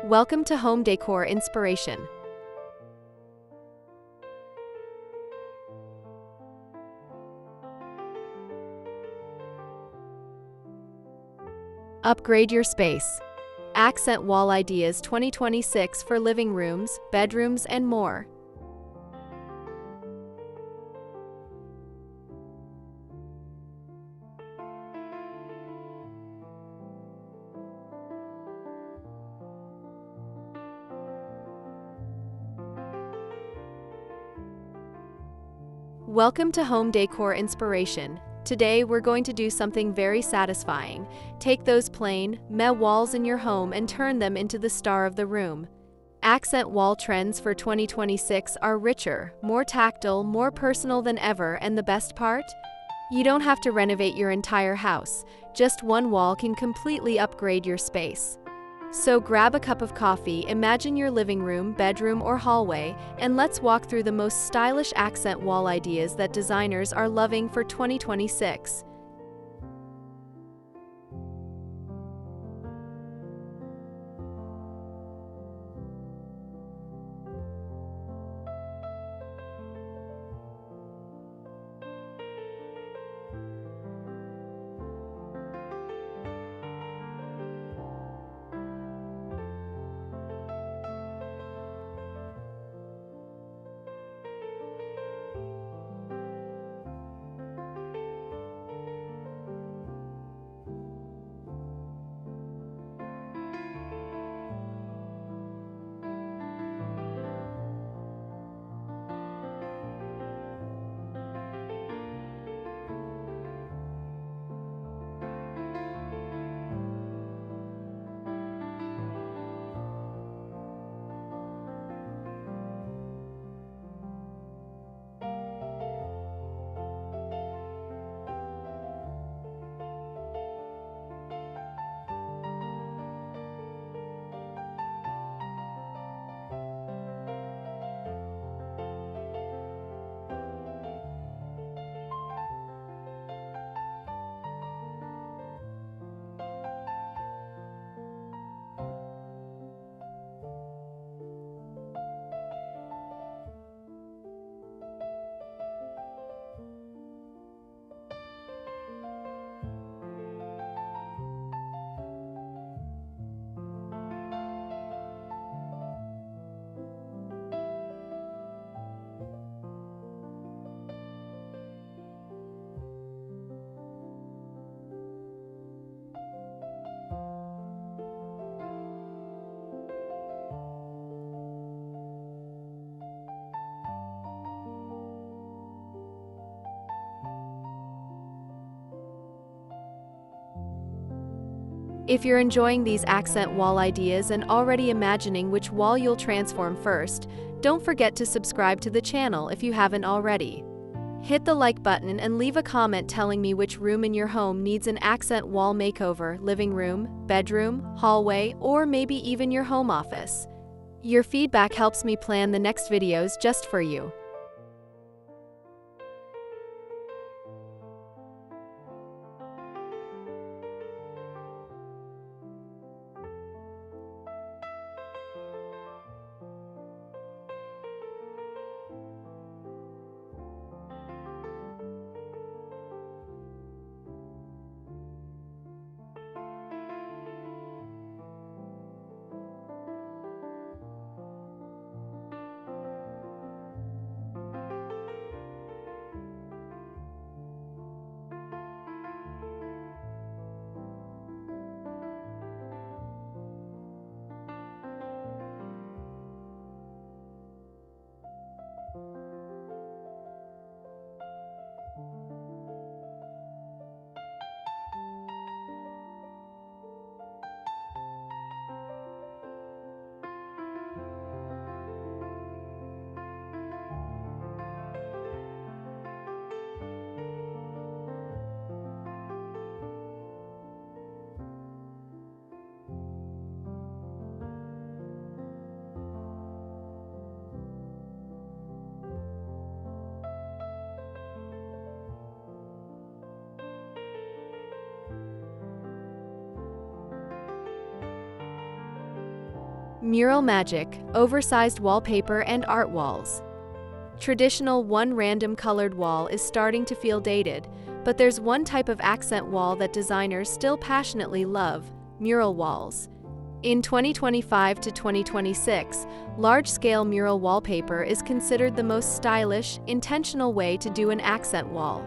Welcome to Home Decor Inspiration. Upgrade your space. Accent Wall Ideas 2026 for living rooms, bedrooms, and more. Welcome to Home Decor Inspiration. Today we're going to do something very satisfying. Take those plain, meh walls in your home and turn them into the star of the room. Accent wall trends for 2026 are richer, more tactile, more personal than ever, and the best part? You don't have to renovate your entire house. Just one wall can completely upgrade your space. So grab a cup of coffee, imagine your living room, bedroom, or hallway, and let's walk through the most stylish accent wall ideas that designers are loving for 2026. If you're enjoying these accent wall ideas and already imagining which wall you'll transform first, don't forget to subscribe to the channel if you haven't already. Hit the like button and leave a comment telling me which room in your home needs an accent wall makeover: living room, bedroom, hallway, or maybe even your home office. Your feedback helps me plan the next videos just for you. Mural magic, oversized wallpaper and art walls. Traditional one random colored wall is starting to feel dated, but there's one type of accent wall that designers still passionately love: mural walls. In 2025 to 2026, large-scale mural wallpaper is considered the most stylish, intentional way to do an accent wall.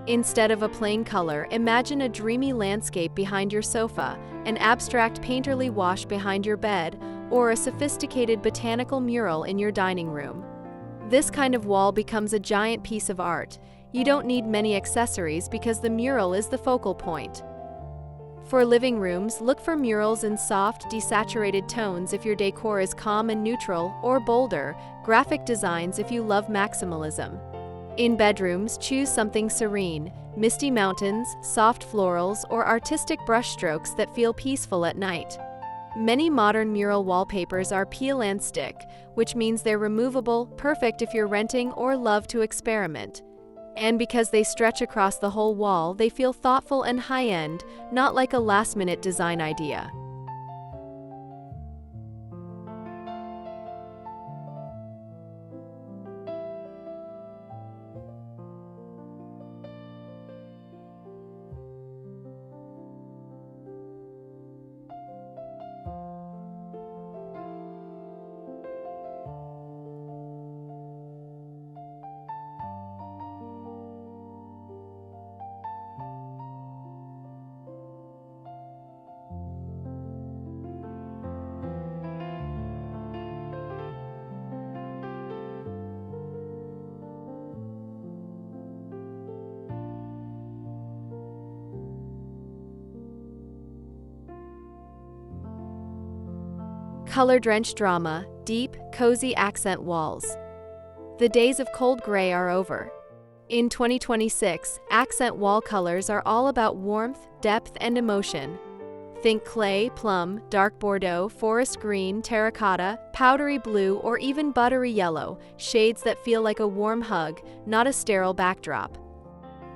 Instead of a plain color, imagine a dreamy landscape behind your sofa, an abstract painterly wash behind your bed, or a sophisticated botanical mural in your dining room. This kind of wall becomes a giant piece of art. You don't need many accessories because the mural is the focal point. For living rooms, look for murals in soft, desaturated tones if your decor is calm and neutral, or bolder, graphic designs if you love maximalism. In bedrooms, choose something serene: misty mountains, soft florals, or artistic brushstrokes that feel peaceful at night. Many modern mural wallpapers are peel and stick, which means they're removable, perfect if you're renting or love to experiment. And because they stretch across the whole wall, they feel thoughtful and high-end, not like a last-minute design idea. Color-drenched drama, deep, cozy accent walls. The days of cold gray are over. In 2026, accent wall colors are all about warmth, depth, and emotion. Think clay, plum, dark Bordeaux, forest green, terracotta, powdery blue, or even buttery yellow, shades that feel like a warm hug, not a sterile backdrop.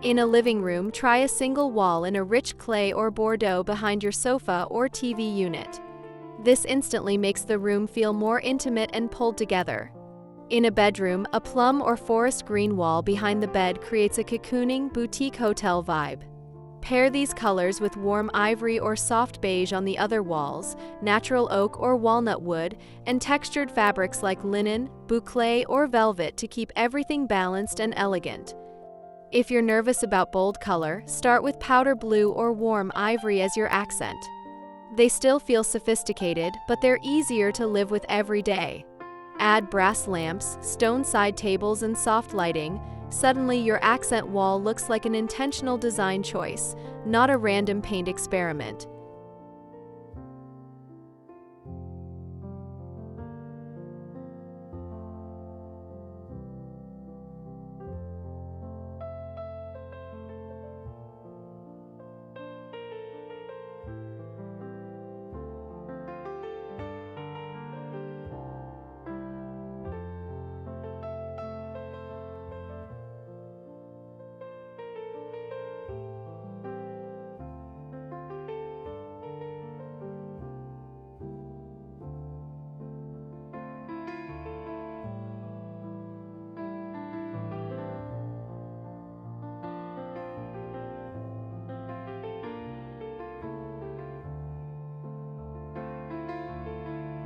In a living room, try a single wall in a rich clay or Bordeaux behind your sofa or TV unit. This instantly makes the room feel more intimate and pulled together. In a bedroom, a plum or forest green wall behind the bed creates a cocooning, boutique hotel vibe. Pair these colors with warm ivory or soft beige on the other walls, natural oak or walnut wood, and textured fabrics like linen, boucle, or velvet to keep everything balanced and elegant. If you're nervous about bold color, start with powder blue or warm ivory as your accent. They still feel sophisticated, but they're easier to live with every day. Add brass lamps, stone side tables, and soft lighting. Suddenly, your accent wall looks like an intentional design choice, not a random paint experiment.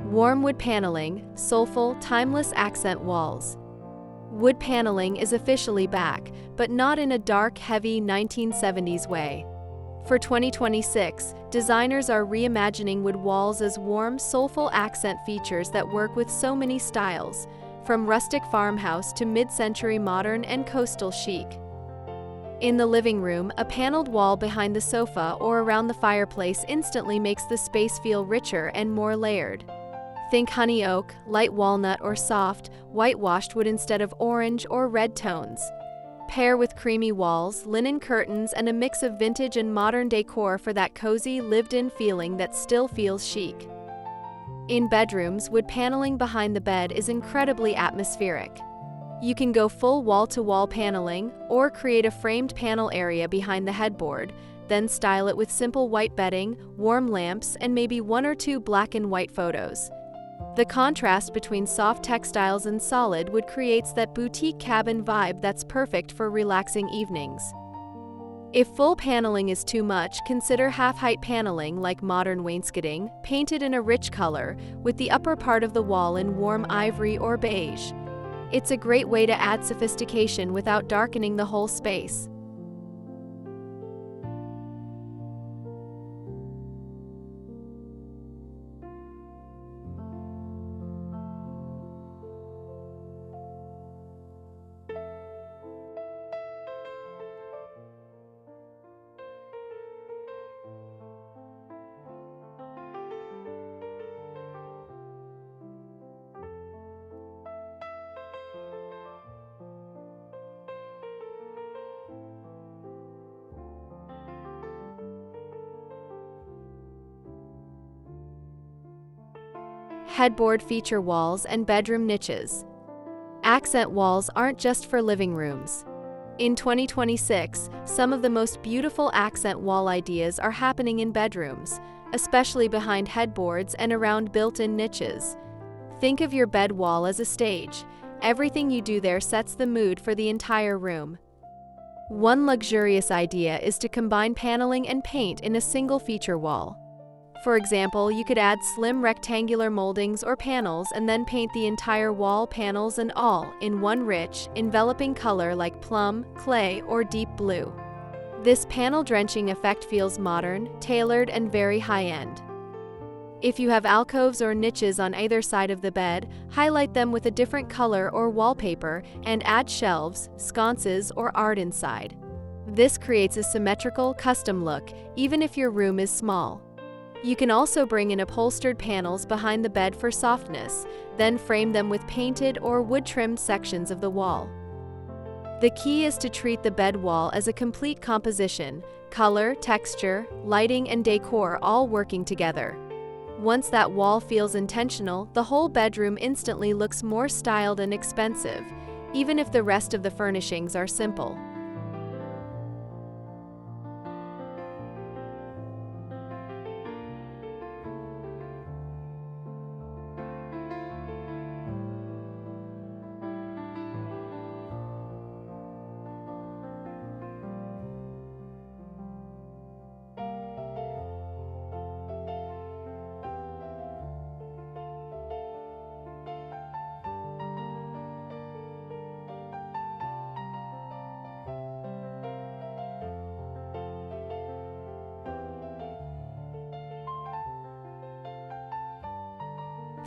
Warm wood paneling, soulful, timeless accent walls. Wood paneling is officially back, but not in a dark, heavy 1970s way. For 2026, designers are reimagining wood walls as warm, soulful accent features that work with so many styles, from rustic farmhouse to mid-century modern and coastal chic. In the living room, a paneled wall behind the sofa or around the fireplace instantly makes the space feel richer and more layered. Think honey oak, light walnut, or soft, whitewashed wood instead of orange or red tones. Pair with creamy walls, linen curtains, and a mix of vintage and modern decor for that cozy, lived-in feeling that still feels chic. In bedrooms, wood paneling behind the bed is incredibly atmospheric. You can go full wall-to-wall paneling or create a framed panel area behind the headboard, Then style it with simple white bedding, warm lamps, and maybe 1 or 2 black and white photos. The contrast between soft textiles and solid wood creates that boutique cabin vibe that's perfect for relaxing evenings. If full paneling is too much, consider half-height paneling like modern wainscoting, painted in a rich color, with the upper part of the wall in warm ivory or beige. It's a great way to add sophistication without darkening the whole space. Headboard feature walls and bedroom niches. Accent walls aren't just for living rooms. In 2026, some of the most beautiful accent wall ideas are happening in bedrooms, especially behind headboards and around built-in niches. Think of your bed wall as a stage. Everything you do there sets the mood for the entire room. One luxurious idea is to combine paneling and paint in a single feature wall. For example, you could add slim rectangular moldings or panels and then paint the entire wall, panels and all, in one rich, enveloping color like plum, clay, or deep blue. This panel-drenching effect feels modern, tailored, and very high-end. If you have alcoves or niches on either side of the bed, highlight them with a different color or wallpaper and add shelves, sconces, or art inside. This creates a symmetrical, custom look, even if your room is small. You can also bring in upholstered panels behind the bed for softness, then frame them with painted or wood-trimmed sections of the wall. The key is to treat the bed wall as a complete composition, color, texture, lighting, and decor all working together. Once that wall feels intentional, the whole bedroom instantly looks more styled and expensive, even if the rest of the furnishings are simple.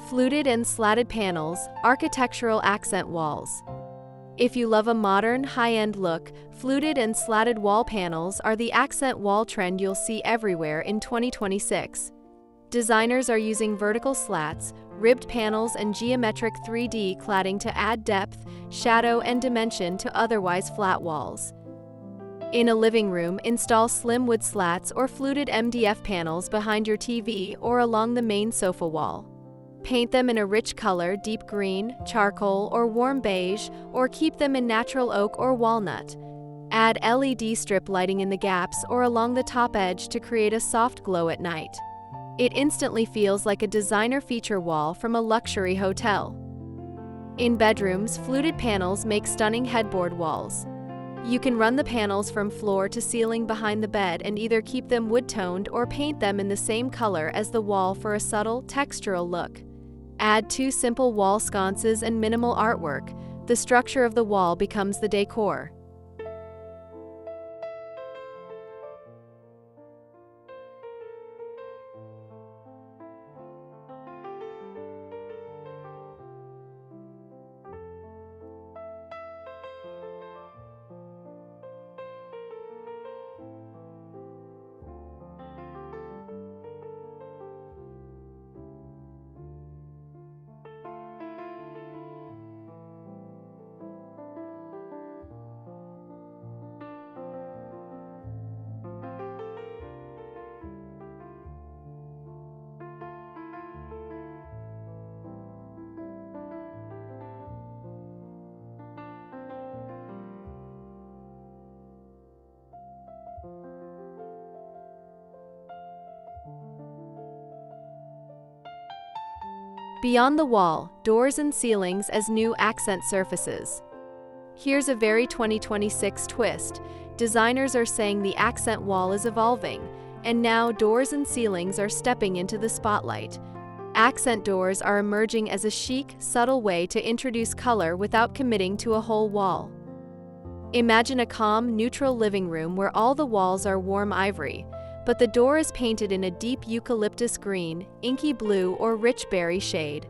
Fluted and slatted panels, architectural accent walls. If you love a modern, high-end look, fluted and slatted wall panels are the accent wall trend you'll see everywhere in 2026. Designers are using vertical slats, ribbed panels, and geometric 3D cladding to add depth, shadow, and dimension to otherwise flat walls. In a living room, install slim wood slats or fluted MDF panels behind your TV or along the main sofa wall. Paint them in a rich color, deep green, charcoal, or warm beige, or keep them in natural oak or walnut. Add LED strip lighting in the gaps or along the top edge to create a soft glow at night. It instantly feels like a designer feature wall from a luxury hotel. In bedrooms, fluted panels make stunning headboard walls. You can run the panels from floor to ceiling behind the bed and either keep them wood-toned or paint them in the same color as the wall for a subtle, textural look. Add 2 simple wall sconces and minimal artwork. The structure of the wall becomes the decor. Beyond the wall, doors and ceilings as new accent surfaces. Here's a very 2026 twist. Designers are saying the accent wall is evolving, and now doors and ceilings are stepping into the spotlight. Accent doors are emerging as a chic, subtle way to introduce color without committing to a whole wall. Imagine a calm, neutral living room where all the walls are warm ivory, but the door is painted in a deep eucalyptus green, inky blue, or rich berry shade.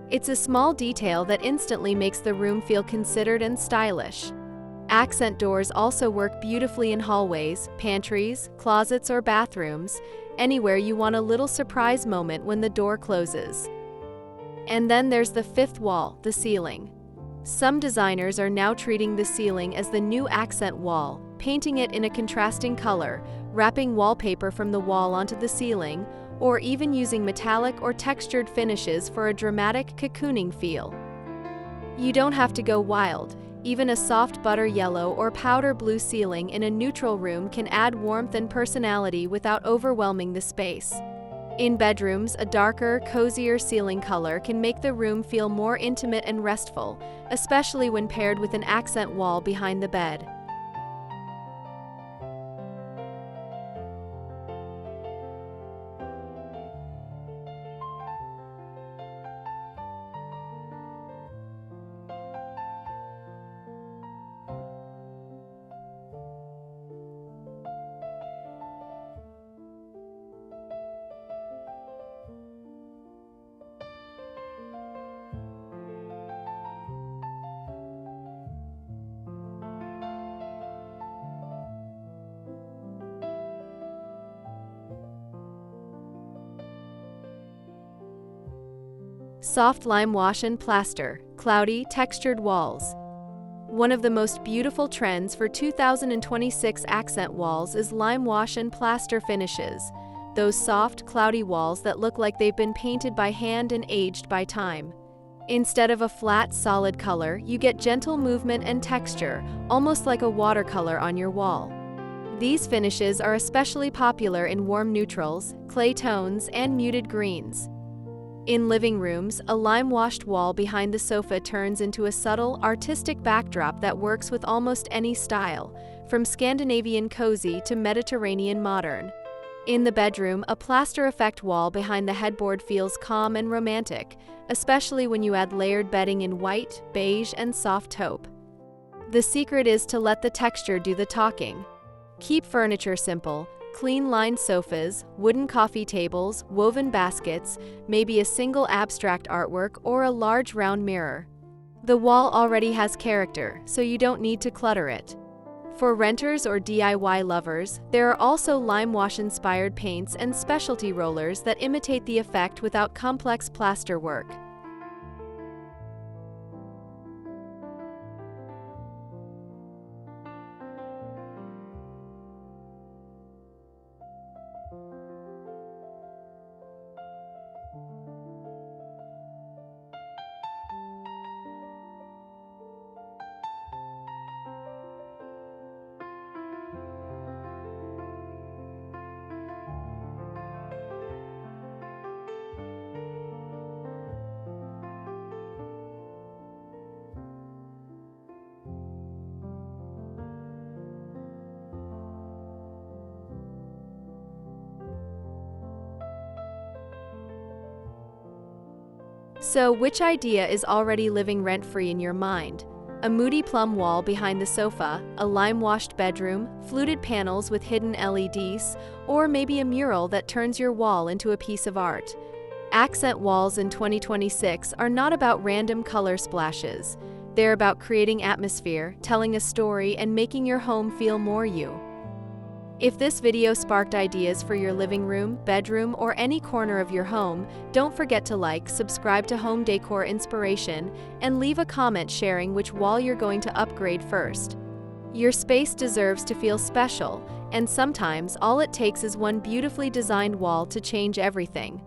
It's a small detail that instantly makes the room feel considered and stylish. Accent doors also work beautifully in hallways, pantries, closets, or bathrooms, anywhere you want a little surprise moment when the door closes. And then there's the fifth wall, the ceiling. Some designers are now treating the ceiling as the new accent wall, painting it in a contrasting color, wrapping wallpaper from the wall onto the ceiling, or even using metallic or textured finishes for a dramatic cocooning feel. You don't have to go wild. Even a soft butter yellow or powder blue ceiling in a neutral room can add warmth and personality without overwhelming the space. In bedrooms, a darker, cozier ceiling color can make the room feel more intimate and restful, especially when paired with an accent wall behind the bed. Soft lime wash and plaster, cloudy, textured walls. One of the most beautiful trends for 2026 accent walls is lime wash and plaster finishes, those soft, cloudy walls that look like they've been painted by hand and aged by time. Instead of a flat, solid color, you get gentle movement and texture, almost like a watercolor on your wall. These finishes are especially popular in warm neutrals, clay tones, and muted greens. In living rooms, a lime-washed wall behind the sofa turns into a subtle, artistic backdrop that works with almost any style, from Scandinavian cozy to Mediterranean modern. In the bedroom, a plaster effect wall behind the headboard feels calm and romantic, especially when you add layered bedding in white, beige, and soft taupe. The secret is to let the texture do the talking. Keep furniture simple. Clean lined sofas, wooden coffee tables, woven baskets, maybe a single abstract artwork or a large round mirror. The wall already has character, so you don't need to clutter it. For renters or DIY lovers, there are also lime wash-inspired paints and specialty rollers that imitate the effect without complex plaster work. So, which idea is already living rent-free in your mind? A moody plum wall behind the sofa, a lime-washed bedroom, fluted panels with hidden LEDs, or maybe a mural that turns your wall into a piece of art? Accent walls in 2026 are not about random color splashes. They're about creating atmosphere, telling a story, and making your home feel more you. If this video sparked ideas for your living room, bedroom, or any corner of your home, don't forget to like, subscribe to Home Decor Inspiration, and leave a comment sharing which wall you're going to upgrade first. Your space deserves to feel special, and sometimes all it takes is one beautifully designed wall to change everything.